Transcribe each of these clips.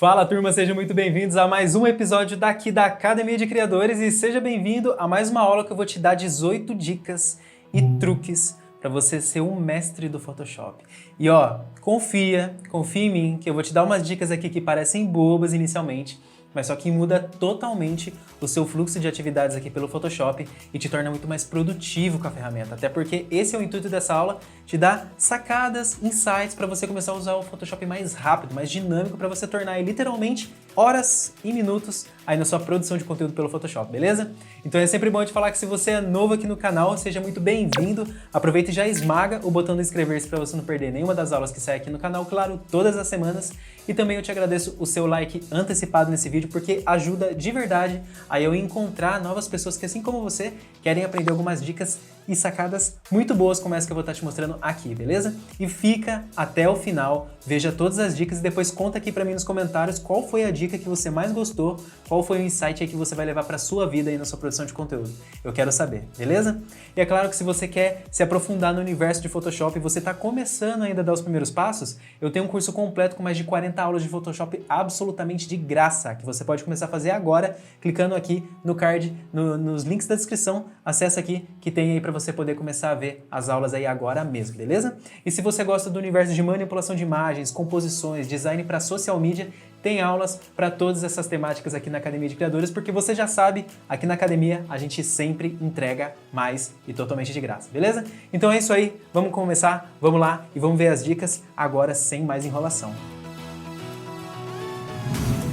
Fala turma, sejam muito bem-vindos a mais um episódio daqui da Academia de Criadores e seja bem-vindo a mais uma aula que eu vou te dar 18 dicas e truques para você ser um mestre do Photoshop. E ó, confia em mim que eu vou te dar umas dicas aqui que parecem bobas inicialmente, mas só que muda totalmente o seu fluxo de atividades aqui pelo Photoshop e te torna muito mais produtivo com a ferramenta. Até porque esse é o intuito dessa aula, te dar sacadas, insights para você começar a usar o Photoshop mais rápido, mais dinâmico, para você tornar aí, literalmente horas e minutos aí na sua produção de conteúdo pelo Photoshop, beleza? Então é sempre bom te falar que se você é novo aqui no canal, seja muito bem-vindo. Aproveita e já esmaga o botão de inscrever-se para você não perder nenhuma das aulas que sai aqui no canal, claro, todas as semanas. E também eu te agradeço o seu like antecipado nesse vídeo, porque ajuda de verdade a eu encontrar novas pessoas que, assim como você, querem aprender algumas dicas e sacadas muito boas como essa que eu vou estar te mostrando aqui, beleza? E fica até o final, veja todas as dicas e depois conta aqui pra mim nos comentários qual foi a dica que você mais gostou, qual foi o insight aí que você vai levar pra sua vida aí na sua produção de conteúdo. Eu quero saber, beleza? E é claro que se você quer se aprofundar no universo de Photoshop e você tá começando ainda a dar os primeiros passos, eu tenho um curso completo com mais de 40 aulas de Photoshop absolutamente de graça, que você pode começar a fazer agora, clicando aqui no card, nos links da descrição, acessa aqui que tem aí pra você poder começar a ver as aulas aí agora mesmo, beleza? E se você gosta do universo de manipulação de imagens, composições, design para social media, tem aulas para todas essas temáticas aqui na Academia de Criadores, porque você já sabe, aqui na Academia a gente sempre entrega mais e totalmente de graça, beleza? Então é isso aí, vamos começar, vamos lá e vamos ver as dicas agora sem mais enrolação.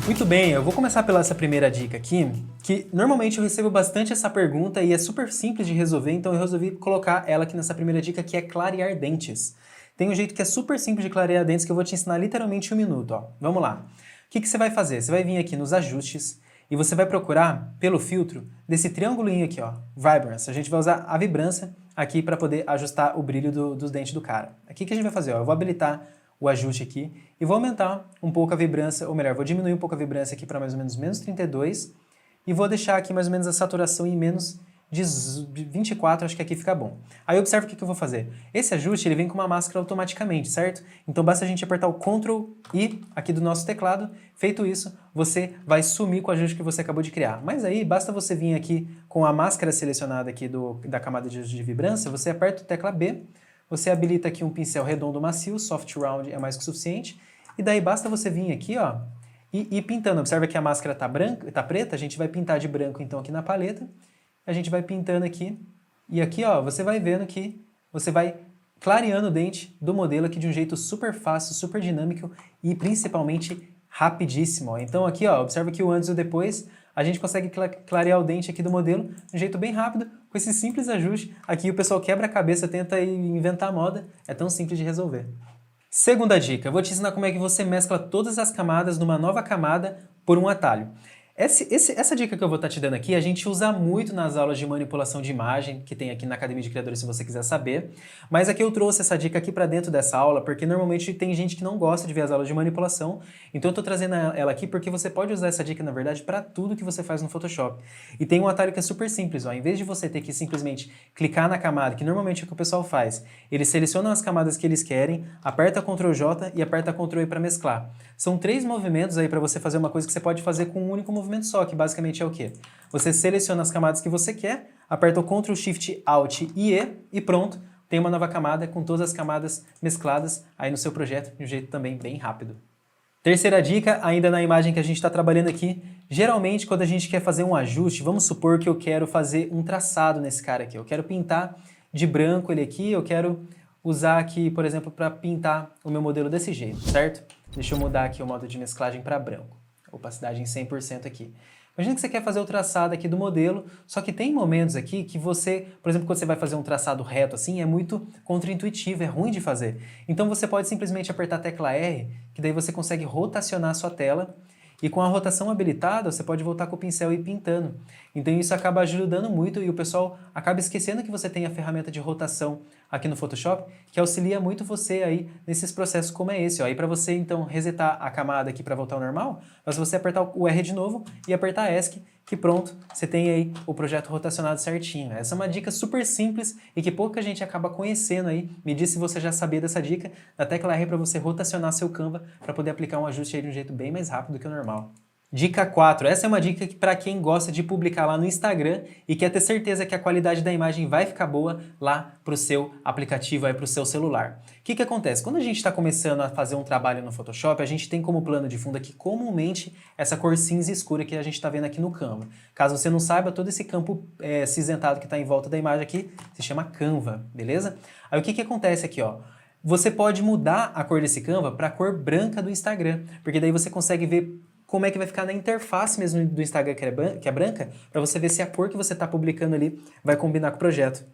Muito bem, eu vou começar pela essa primeira dica aqui, que normalmente eu recebo bastante essa pergunta e é super simples de resolver, então eu resolvi colocar ela aqui nessa primeira dica, que é clarear dentes. Tem um jeito que é super simples de clarear dentes que eu vou te ensinar literalmente em 1 minuto, ó. Vamos lá. O que você vai fazer? Você vai vir aqui nos ajustes e você vai procurar pelo filtro desse triangulinho aqui, ó, Vibrance. A gente vai usar a vibrância aqui para poder ajustar o brilho dos dentes do cara. Aqui que a gente vai fazer, ó, eu vou habilitar o ajuste aqui e vou aumentar um pouco a vibrância, ou melhor, vou diminuir um pouco a vibrância aqui para mais ou menos menos 32 e vou deixar aqui mais ou menos a saturação em menos de 24, acho que aqui fica bom. Aí observa o que eu vou fazer. Esse ajuste ele vem com uma máscara automaticamente, certo? Então basta a gente apertar o Ctrl I aqui do nosso teclado. Feito isso, você vai sumir com o ajuste que você acabou de criar. Mas aí basta você vir aqui com a máscara selecionada aqui da camada de ajuste de vibrância, você aperta a tecla B, você habilita aqui um pincel redondo macio, soft round é mais que o suficiente, e daí basta você vir aqui, ó, e ir pintando. Observa que a máscara tá preta, a gente vai pintar de branco então aqui na paleta, a gente vai pintando aqui, e aqui, ó, você vai vendo que você vai clareando o dente do modelo aqui de um jeito super fácil, super dinâmico e principalmente rapidíssimo, ó. Então aqui, ó, observa que o antes e o depois, a gente consegue clarear o dente aqui do modelo de um jeito bem rápido, com esse simples ajuste. Aqui o pessoal quebra a cabeça, tenta inventar moda, é tão simples de resolver. Segunda dica, eu vou te ensinar como é que você mescla todas as camadas numa nova camada por um atalho. Essa dica que eu vou estar te dando aqui, a gente usa muito nas aulas de manipulação de imagem, que tem aqui na Academia de Criadores, se você quiser saber. Mas aqui eu trouxe essa dica aqui para dentro dessa aula, porque normalmente tem gente que não gosta de ver as aulas de manipulação, então eu estou trazendo ela aqui porque você pode usar essa dica, na verdade, para tudo que você faz no Photoshop. E tem um atalho que é super simples, ó. Em vez de você ter que simplesmente clicar na camada, que normalmente é o que o pessoal faz, eles selecionam as camadas que eles querem, aperta Ctrl J e aperta Ctrl E para mesclar. São 3 movimentos aí para você fazer uma coisa que você pode fazer com um único movimento só, que basicamente é o quê? Você seleciona as camadas que você quer, aperta o Ctrl Shift Alt e E e pronto, tem uma nova camada com todas as camadas mescladas aí no seu projeto de um jeito também bem rápido. Terceira dica, ainda na imagem que a gente está trabalhando aqui, geralmente quando a gente quer fazer um ajuste, vamos supor que eu quero fazer um traçado nesse cara aqui, eu quero pintar de branco ele aqui, eu quero usar aqui, por exemplo, para pintar o meu modelo desse jeito, certo? Deixa eu mudar aqui o modo de mesclagem para branco, opacidade em 100% aqui. Imagina que você quer fazer o traçado aqui do modelo, só que tem momentos aqui que você, por exemplo, quando você vai fazer um traçado reto assim, é muito contraintuitivo, é ruim de fazer. Então você pode simplesmente apertar a tecla R, que daí você consegue rotacionar a sua tela, e com a rotação habilitada, você pode voltar com o pincel e ir pintando. Então isso acaba ajudando muito e o pessoal acaba esquecendo que você tem a ferramenta de rotação aqui no Photoshop, que auxilia muito você aí nesses processos como é esse, ó. Aí para você então resetar a camada aqui para voltar ao normal, mas você apertar o R de novo e apertar ESC, que pronto, você tem aí o projeto rotacionado certinho. Essa é uma dica super simples e que pouca gente acaba conhecendo aí. Me diz se você já sabia dessa dica, da tecla R para você rotacionar seu Canva para poder aplicar um ajuste aí de um jeito bem mais rápido do que o normal. Dica 4. Essa é uma dica que para quem gosta de publicar lá no Instagram e quer ter certeza que a qualidade da imagem vai ficar boa lá para o seu aplicativo, para o seu celular. O que acontece? Quando a gente está começando a fazer um trabalho no Photoshop, a gente tem como plano de fundo aqui comumente essa cor cinza escura que a gente está vendo aqui no Canva. Caso você não saiba, todo esse campo cinzentado que está em volta da imagem aqui se chama Canva, beleza? Aí o que acontece aqui, ó? Você pode mudar a cor desse Canva para a cor branca do Instagram, porque daí você consegue ver como é que vai ficar na interface mesmo do Instagram que é branca, para você ver se a cor que você está publicando ali vai combinar com o projeto.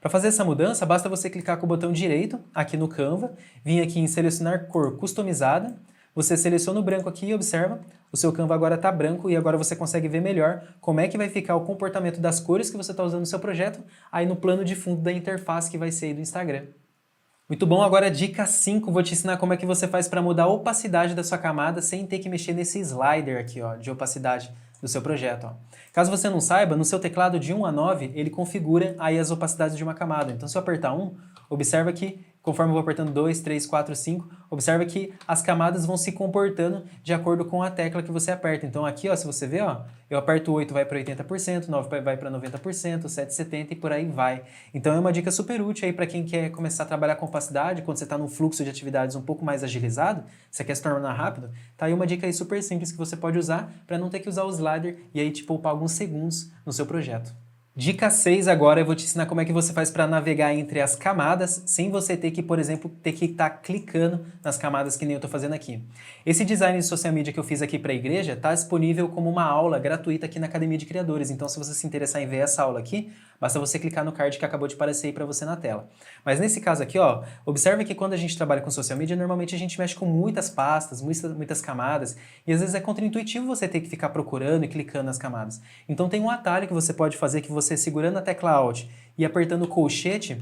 Para fazer essa mudança, basta você clicar com o botão direito aqui no Canva, vir aqui em selecionar cor customizada, você seleciona o branco aqui e observa, o seu Canva agora está branco e agora você consegue ver melhor como é que vai ficar o comportamento das cores que você está usando no seu projeto aí no plano de fundo da interface que vai ser aí do Instagram. Muito bom, agora dica 5, vou te ensinar como é que você faz para mudar a opacidade da sua camada sem ter que mexer nesse slider aqui, ó, de opacidade do seu projeto. Ó. Caso você não saiba, no seu teclado de 1 a 9, ele configura aí as opacidades de uma camada. Então se eu apertar 1, observa que conforme eu vou apertando 2, 3, 4, 5, observa que as camadas vão se comportando de acordo com a tecla que você aperta. Então aqui, ó, se você ver, ó, eu aperto 8, vai para 80%, 9 vai para 90%, 7, 70% e por aí vai. Então é uma dica super útil aí para quem quer começar a trabalhar com opacidade, quando você está num fluxo de atividades um pouco mais agilizado, você quer se tornar rápido, tá aí uma dica aí super simples que você pode usar para não ter que usar o slider e aí te poupar alguns segundos no seu projeto. Dica 6 agora, eu vou te ensinar como é que você faz para navegar entre as camadas sem você ter que, por exemplo, ter que estar clicando nas camadas que nem eu estou fazendo aqui. Esse design de social media que eu fiz aqui para a igreja está disponível como uma aula gratuita aqui na Academia de Criadores, então se você se interessar em ver essa aula aqui, basta você clicar no card que acabou de aparecer aí para você na tela. Mas nesse caso aqui, ó, observe que quando a gente trabalha com social media, normalmente a gente mexe com muitas pastas, muitas camadas, e às vezes é contraintuitivo você ter que ficar procurando e clicando nas camadas. Então tem um atalho que você pode fazer que você segurando a tecla Alt e apertando o colchete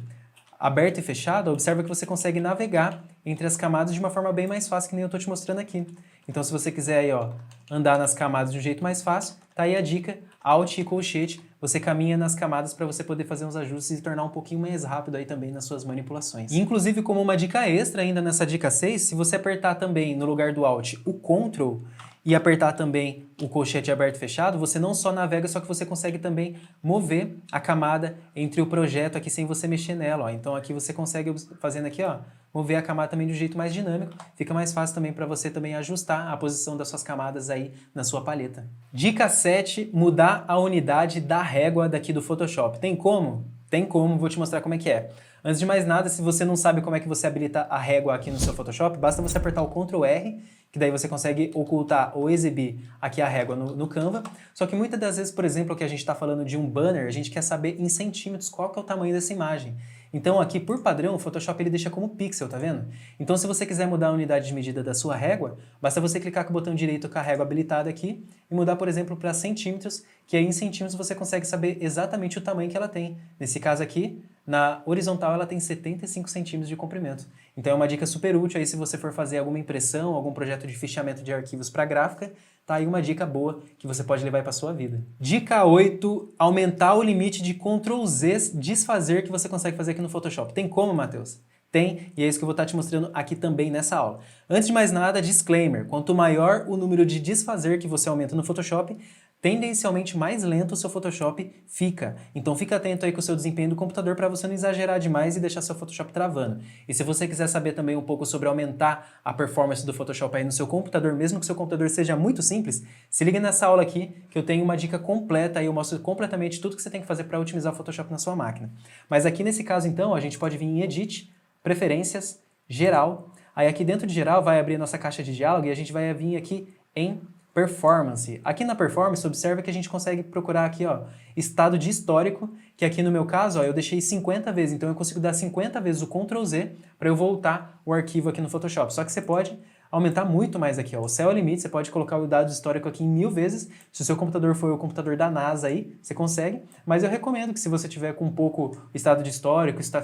aberto e fechado, observa que você consegue navegar entre as camadas de uma forma bem mais fácil que nem eu estou te mostrando aqui. Então se você quiser aí, ó, andar nas camadas de um jeito mais fácil, tá aí a dica, Alt e colchete, você caminha nas camadas para você poder fazer uns ajustes e tornar um pouquinho mais rápido aí também nas suas manipulações. Inclusive como uma dica extra ainda nessa dica 6, se você apertar também no lugar do Alt o Ctrl e apertar também o colchete aberto e fechado, você não só navega, só que você consegue também mover a camada entre o projeto aqui sem você mexer nela. Ó. Então aqui você consegue, fazendo aqui, ó, mover a camada também de um jeito mais dinâmico. Fica mais fácil também para você também ajustar a posição das suas camadas aí na sua paleta. Dica 7, mudar a unidade da régua daqui do Photoshop. Tem como? Tem como, vou te mostrar como é que é. Antes de mais nada, se você não sabe como é que você habilita a régua aqui no seu Photoshop, basta você apertar o Ctrl R, que daí você consegue ocultar ou exibir aqui a régua no Canva. Só que muitas das vezes, por exemplo, que a gente está falando de um banner, a gente quer saber em centímetros qual que é o tamanho dessa imagem. Então aqui, por padrão, o Photoshop ele deixa como pixel, tá vendo? Então se você quiser mudar a unidade de medida da sua régua, basta você clicar com o botão direito com a régua habilitada aqui e mudar, por exemplo, para centímetros, que aí em centímetros você consegue saber exatamente o tamanho que ela tem. Nesse caso aqui, na horizontal ela tem 75 centímetros de comprimento. Então é uma dica super útil aí se você for fazer alguma impressão, algum projeto de fichamento de arquivos para gráfica, tá aí uma dica boa que você pode levar para a sua vida. Dica 8, aumentar o limite de Ctrl Z desfazer que você consegue fazer aqui no Photoshop. Tem como, Matheus? Tem, e é isso que eu vou estar te mostrando aqui também nessa aula. Antes de mais nada, disclaimer, quanto maior o número de desfazer que você aumenta no Photoshop, tendencialmente mais lento o seu Photoshop fica. Então fica atento aí com o seu desempenho do computador para você não exagerar demais e deixar seu Photoshop travando. E se você quiser saber também um pouco sobre aumentar a performance do Photoshop aí no seu computador, mesmo que o seu computador seja muito simples, se liga nessa aula aqui que eu tenho uma dica completa aí, eu mostro completamente tudo que você tem que fazer para otimizar o Photoshop na sua máquina. Mas aqui nesse caso então, a gente pode vir em Edit, Preferências, Geral, aí aqui dentro de Geral vai abrir a nossa caixa de diálogo e a gente vai vir aqui em Performance. Aqui na Performance, observa que a gente consegue procurar aqui, ó, estado de histórico, que aqui no meu caso, ó, eu deixei 50 vezes, então eu consigo dar 50 vezes o Ctrl Z para eu voltar o arquivo aqui no Photoshop. Só que você pode aumentar muito mais aqui, ó. O céu é o limite, você pode colocar o dado histórico aqui em 1000 vezes. Se o seu computador for o computador da NASA aí, você consegue. Mas eu recomendo que se você tiver com um pouco o estado de histórico, isso está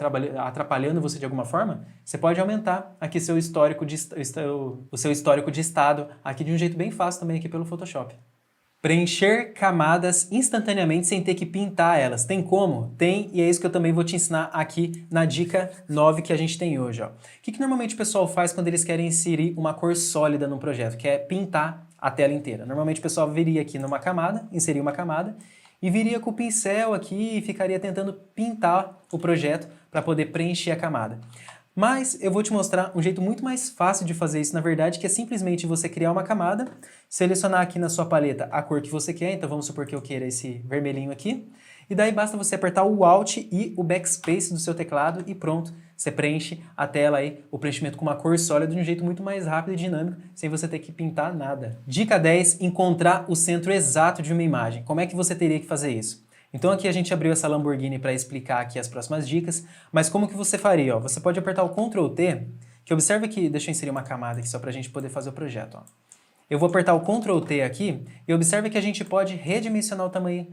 atrapalhando você de alguma forma, você pode aumentar aqui seu histórico o seu histórico de estado aqui de um jeito bem fácil também aqui pelo Photoshop. Preencher camadas instantaneamente sem ter que pintar elas. Tem como? Tem, e é isso que eu também vou te ensinar aqui na dica 9 que a gente tem hoje. Ó. O que normalmente o pessoal faz quando eles querem inserir uma cor sólida no projeto, que é pintar a tela inteira? Normalmente o pessoal viria aqui numa camada, inserir uma camada, e viria com o pincel aqui e ficaria tentando pintar o projeto para poder preencher a camada. Mas eu vou te mostrar um jeito muito mais fácil de fazer isso, na verdade, que é simplesmente você criar uma camada, selecionar aqui na sua paleta a cor que você quer, então vamos supor que eu queira esse vermelhinho aqui, e daí basta você apertar o Alt e o Backspace do seu teclado e pronto, você preenche a tela aí, o preenchimento com uma cor sólida de um jeito muito mais rápido e dinâmico, sem você ter que pintar nada. Dica 10, encontrar o centro exato de uma imagem. Como é que você teria que fazer isso? Então aqui a gente abriu essa Lamborghini para explicar aqui as próximas dicas, mas como que você faria? Ó? Você pode apertar o Ctrl T, que observa que, deixa eu inserir uma camada aqui só para a gente poder fazer o projeto. Ó. Eu vou apertar o Ctrl T aqui e observa que a gente pode redimensionar o tamanho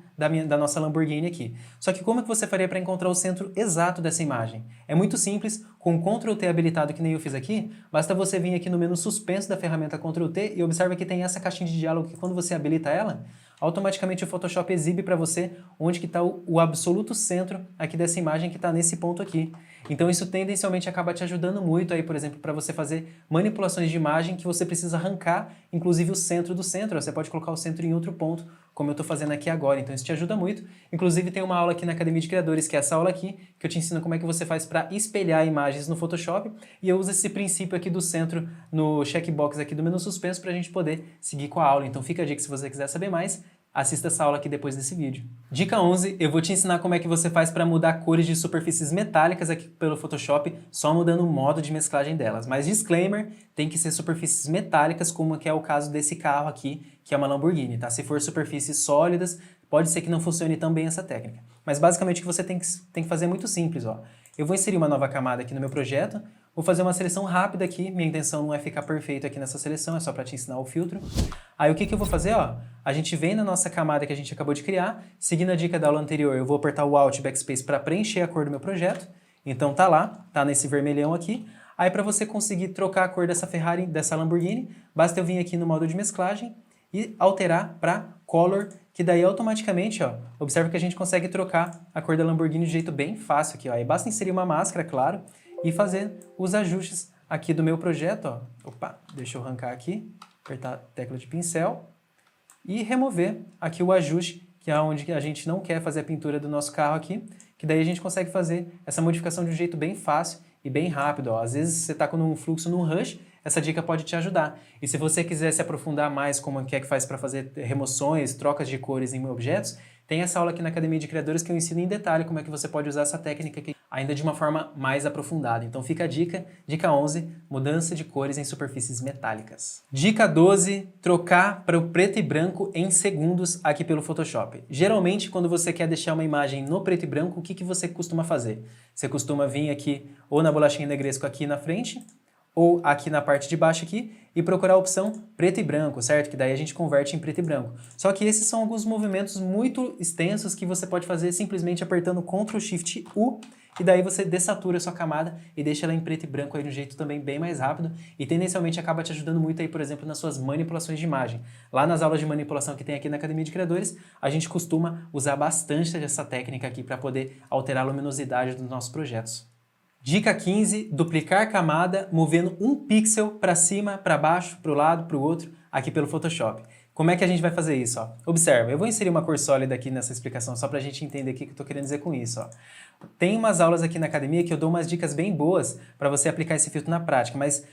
da nossa Lamborghini aqui. Só que como que você faria para encontrar o centro exato dessa imagem? É muito simples, com o Ctrl T habilitado que nem eu fiz aqui, basta você vir aqui no menu suspenso da ferramenta Ctrl T e observa que tem essa caixinha de diálogo que quando você habilita ela, automaticamente o Photoshop exibe para você onde que está o absoluto centro aqui dessa imagem que está nesse ponto aqui. Então isso tendencialmente acaba te ajudando muito aí, por exemplo, para você fazer manipulações de imagem que você precisa arrancar, inclusive o centro do centro. Você pode colocar o centro em outro ponto, como eu estou fazendo aqui agora. Então isso te ajuda muito. Inclusive tem uma aula aqui na Academia de Criadores, que é essa aula aqui, que eu te ensino como é que você faz para espelhar imagens no Photoshop. E eu uso esse princípio aqui do centro no checkbox aqui do menu suspenso para a gente poder seguir com a aula. Então fica a dica se você quiser saber mais. Assista essa aula aqui depois desse vídeo. Dica 11, eu vou te ensinar como é que você faz para mudar cores de superfícies metálicas aqui pelo Photoshop, só mudando o modo de mesclagem delas. Mas disclaimer, tem que ser superfícies metálicas, como que é o caso desse carro aqui, que é uma Lamborghini, tá? Se for superfícies sólidas, pode ser que não funcione tão bem essa técnica. Mas basicamente o que você tem que fazer é muito simples, ó. Eu vou inserir uma nova camada aqui no meu projeto, vou fazer uma seleção rápida aqui, minha intenção não é ficar perfeito aqui nessa seleção, é só para te ensinar o filtro. Aí o que eu vou fazer, ó? A gente vem na nossa camada que a gente acabou de criar, seguindo a dica da aula anterior, eu vou apertar o Alt e Backspace para preencher a cor do meu projeto. Então tá lá, tá nesse vermelhão aqui. Aí para você conseguir trocar a cor dessa Ferrari, dessa Lamborghini, basta eu vir aqui no modo de mesclagem e alterar para Color, que daí automaticamente, ó, observa que a gente consegue trocar a cor da Lamborghini de jeito bem fácil aqui, ó. Aí basta inserir uma máscara, claro, e fazer os ajustes aqui do meu projeto, ó. Opa, deixa eu arrancar aqui, apertar a tecla de pincel e remover aqui o ajuste, que é onde a gente não quer fazer a pintura do nosso carro aqui, que daí a gente consegue fazer essa modificação de um jeito bem fácil e bem rápido, ó. Às vezes você está com um fluxo num rush, essa dica pode te ajudar. E se você quiser se aprofundar mais como é que faz para fazer remoções, trocas de cores em objetos, tem essa aula aqui na Academia de Criadores que eu ensino em detalhe como é que você pode usar essa técnica aqui, ainda de uma forma mais aprofundada. Então fica a dica, dica 11, mudança de cores em superfícies metálicas. Dica 12, trocar para o preto e branco em segundos aqui pelo Photoshop. Geralmente quando você quer deixar uma imagem no preto e branco, o que você costuma fazer? Você costuma vir aqui ou na bolachinha negresco aqui na frente, ou aqui na parte de baixo aqui, e procurar a opção preto e branco, certo? Que daí a gente converte em preto e branco. Só que esses são alguns movimentos muito extensos que você pode fazer simplesmente apertando Ctrl Shift U, e daí você dessatura a sua camada e deixa ela em preto e branco aí de um jeito também bem mais rápido, e tendencialmente acaba te ajudando muito aí, por exemplo, nas suas manipulações de imagem. Lá nas aulas de manipulação que tem aqui na Academia de Criadores, a gente costuma usar bastante essa técnica aqui para poder alterar a luminosidade dos nossos projetos. Dica 15, duplicar camada movendo um pixel para cima, para baixo, para o lado, para o outro, aqui pelo Photoshop. Como é que a gente vai fazer isso? Ó? Observa, eu vou inserir uma cor sólida aqui nessa explicação só para a gente entender o que eu estou querendo dizer com isso. Ó. Tem umas aulas aqui na academia que eu dou umas dicas bem boas para você aplicar esse filtro na prática, mas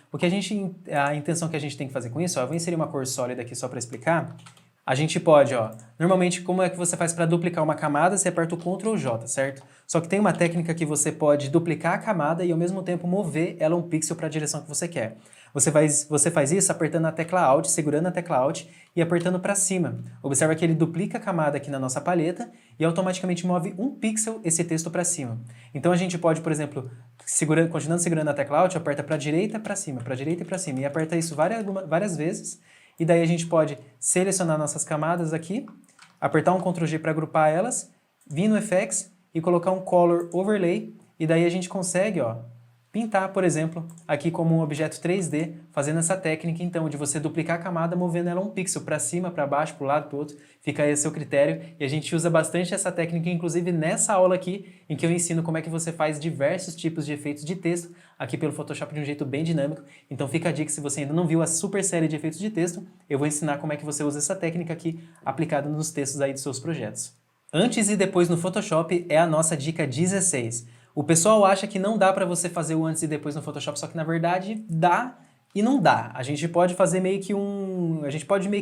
a intenção que a gente tem que fazer com isso, ó, eu vou inserir uma cor sólida aqui só para explicar. A gente pode, ó, normalmente como é que você faz para duplicar uma camada? Você aperta o Ctrl J, certo? Só que tem uma técnica que você pode duplicar a camada e ao mesmo tempo mover ela um pixel para a direção que você quer. Você faz isso apertando a tecla Alt, segurando a tecla Alt e apertando para cima. Observa que ele duplica a camada aqui na nossa paleta e automaticamente move um pixel esse texto para cima. Então a gente pode, por exemplo, continuando segurando a tecla Alt, aperta para a direita e para cima, para a direita e para cima. E aperta isso várias vezes. E daí a gente pode selecionar nossas camadas aqui, apertar um Ctrl G para agrupar elas, vir no Effects e colocar um Color Overlay, e daí a gente consegue, ó, pintar, por exemplo, aqui como um objeto 3D, fazendo essa técnica então de você duplicar a camada, movendo ela um pixel para cima, para baixo, para o lado, para o outro, fica aí a seu critério. E a gente usa bastante essa técnica, inclusive nessa aula aqui, em que eu ensino como é que você faz diversos tipos de efeitos de texto aqui pelo Photoshop de um jeito bem dinâmico. Então fica a dica, se você ainda não viu a super série de efeitos de texto, eu vou ensinar como é que você usa essa técnica aqui aplicada nos textos aí dos seus projetos. Antes e depois no Photoshop é a nossa dica 16. O pessoal acha que não dá para você fazer o antes e depois no Photoshop, só que na verdade dá e não dá. A gente pode fazer meio que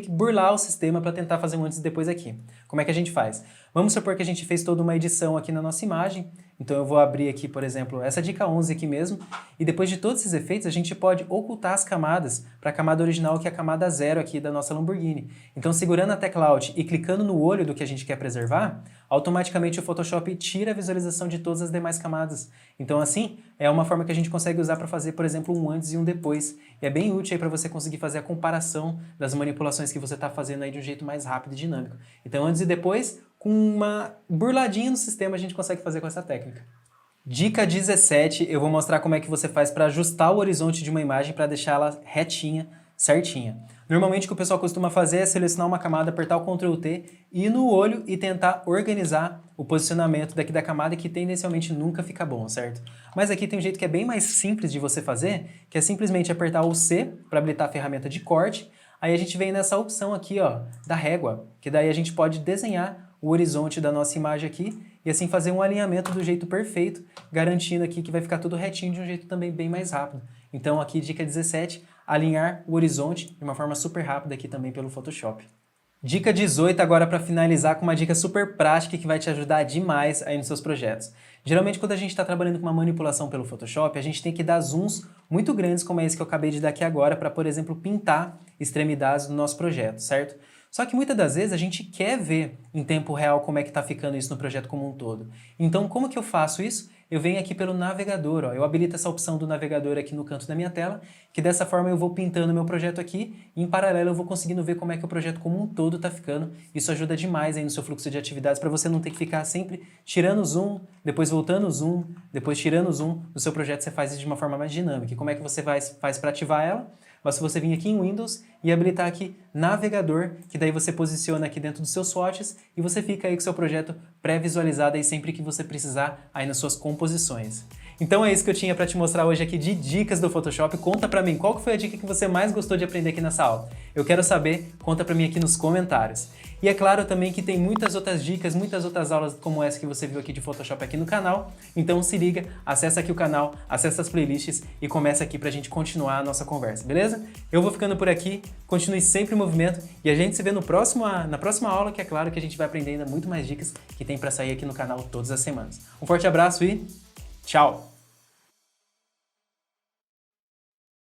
burlar o sistema para tentar fazer um antes e depois aqui. Como é que a gente faz? Vamos supor que a gente fez toda uma edição aqui na nossa imagem, então eu vou abrir aqui, por exemplo, essa dica 11 aqui mesmo, e depois de todos esses efeitos a gente pode ocultar as camadas para a camada original, que é a camada 0 aqui da nossa Lamborghini. Então segurando a tecla Alt e clicando no olho do que a gente quer preservar, automaticamente o Photoshop tira a visualização de todas as demais camadas. Então assim, é uma forma que a gente consegue usar para fazer, por exemplo, um antes e um depois. E é bem útil aí para você conseguir fazer a comparação das manipulações que você está fazendo aí de um jeito mais rápido e dinâmico. Então antes e depois, com uma burladinha no sistema a gente consegue fazer com essa técnica. Dica 17, eu vou mostrar como é que você faz para ajustar o horizonte de uma imagem para deixá-la retinha, certinha. Normalmente o que o pessoal costuma fazer é selecionar uma camada, apertar o Ctrl T, ir no olho e tentar organizar o posicionamento daqui da camada, que tendencialmente nunca fica bom, certo? Mas aqui tem um jeito que é bem mais simples de você fazer, que é simplesmente apertar o C para habilitar a ferramenta de corte. Aí a gente vem nessa opção aqui, ó, da régua, que daí a gente pode desenhar o horizonte da nossa imagem aqui e assim fazer um alinhamento do jeito perfeito, garantindo aqui que vai ficar tudo retinho de um jeito também bem mais rápido. Então aqui, dica 17, alinhar o horizonte de uma forma super rápida aqui também pelo Photoshop. Dica 18 agora para finalizar com uma dica super prática que vai te ajudar demais aí nos seus projetos. Geralmente quando a gente está trabalhando com uma manipulação pelo Photoshop, a gente tem que dar zooms muito grandes como é esse que eu acabei de dar aqui agora para, por exemplo, pintar extremidades do nosso projeto, certo? Só que muitas das vezes a gente quer ver em tempo real como é que está ficando isso no projeto como um todo. Então como que eu faço isso? Eu venho aqui pelo navegador, ó. Eu habilito essa opção do navegador aqui no canto da minha tela, que dessa forma eu vou pintando meu projeto aqui e em paralelo eu vou conseguindo ver como é que o projeto como um todo está ficando. Isso ajuda demais aí no seu fluxo de atividades para você não ter que ficar sempre tirando zoom, depois voltando zoom, depois tirando zoom. No seu projeto você faz isso de uma forma mais dinâmica. E como é que você faz para ativar ela? Basta você vir aqui em Windows e habilitar aqui Navegador, que daí você posiciona aqui dentro dos seus swatches e você fica aí com o seu projeto pré-visualizado aí sempre que você precisar aí nas suas composições. Então é isso que eu tinha para te mostrar hoje aqui de dicas do Photoshop. Conta pra mim, qual que foi a dica que você mais gostou de aprender aqui nessa aula? Eu quero saber, conta pra mim aqui nos comentários. E é claro também que tem muitas outras dicas, muitas outras aulas como essa que você viu aqui de Photoshop aqui no canal. Então se liga, acessa aqui o canal, acessa as playlists e começa aqui pra gente continuar a nossa conversa, beleza? Eu vou ficando por aqui, continue sempre em movimento e a gente se vê na próxima aula, que é claro que a gente vai aprender ainda muito mais dicas que tem pra sair aqui no canal todas as semanas. Um forte abraço e tchau!